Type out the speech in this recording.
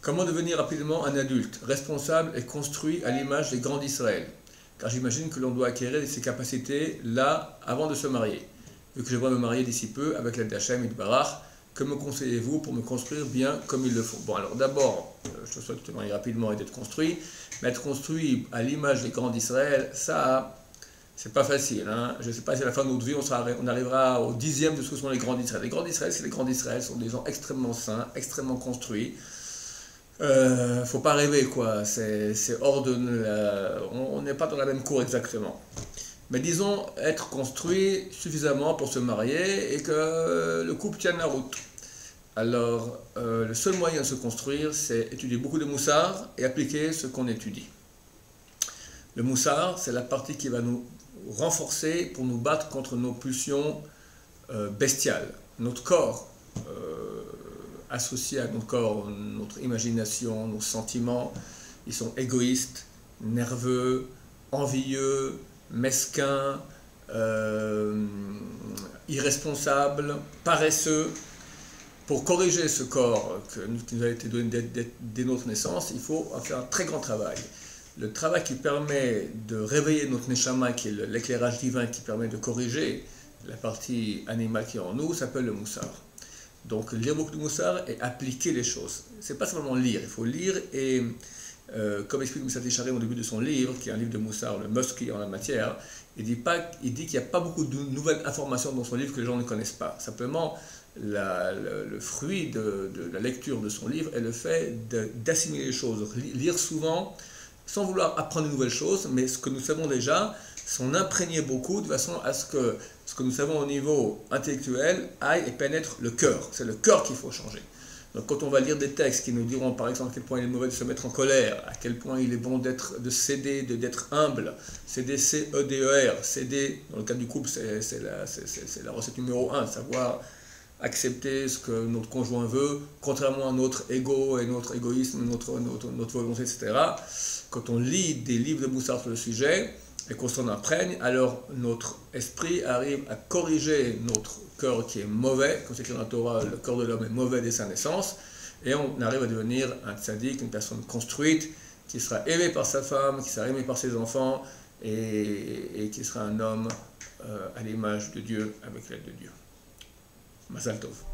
Comment devenir rapidement un adulte, responsable et construit à l'image des grands d'Israël? Car j'imagine que l'on doit acquérir ces capacités là avant de se marier. Vu que je vais me marier d'ici peu avec l'aide d'Hachem Yitbarach, que me conseillez-vous pour me construire bien comme il le faut? Bon, alors d'abord, je te souhaite de te marier rapidement et d'être construit, mais être construit à l'image des grands d'Israël, ça, c'est pas facile. Hein. Je ne sais pas si à la fin de notre vie, on arrivera au 10e de ce que sont les grands d'Israël. Les grands d'Israël, c'est les grands d'Israël, sont des gens extrêmement saints, extrêmement construits. Faut pas rêver, quoi. C'est hors de on n'est pas dans la même cour exactement. Mais disons être construit suffisamment pour se marier et que le couple tienne la route. Alors, le seul moyen de se construire, c'est étudier beaucoup de moussard et appliquer ce qu'on étudie. Le moussard, c'est la partie qui va nous renforcer pour nous battre contre nos pulsions bestiales. Notre corps, associé à notre corps, notre imagination, nos sentiments, ils sont égoïstes, nerveux, envieux, mesquins, irresponsables, paresseux. Pour corriger ce corps qui nous a été donné dès notre naissance, il faut faire un très grand travail. Le travail qui permet de réveiller notre neshama, qui est l'éclairage divin qui permet de corriger la partie animale qui est en nous, s'appelle le moussard. Donc lire beaucoup de moussard et appliquer les choses. C'est pas simplement lire, il faut lire et, comme explique M. Tisharim au début de son livre, qui est un livre de moussard, le must-read en la matière, il dit qu'il n'y a pas beaucoup de nouvelles informations dans son livre que les gens ne connaissent pas. Simplement, le fruit de la lecture de son livre est le fait d'assimiler les choses, lire souvent, sans vouloir apprendre de nouvelles choses, mais ce que nous savons déjà, s'en imprégner beaucoup de façon à ce que nous savons au niveau intellectuel aille et pénètre le cœur. C'est le cœur qu'il faut changer. Donc quand on va lire des textes qui nous diront par exemple à quel point il est mauvais de se mettre en colère, à quel point il est bon de céder, d'être humble, céder C-E-D-E-R, céder, dans le cas du couple, c'est la recette numéro 1, savoir accepter ce que notre conjoint veut, contrairement à notre ego et notre égoïsme, notre volonté, etc. Quand on lit des livres de Moussard sur le sujet, et qu'on s'en imprègne, alors notre esprit arrive à corriger notre cœur qui est mauvais, comme c'est écrit dans la Torah, le corps de l'homme est mauvais dès sa naissance, et on arrive à devenir un tzaddik, une personne construite, qui sera aimée par sa femme, qui sera aimée par ses enfants, et qui sera un homme à l'image de Dieu, avec l'aide de Dieu. Mazal Tov.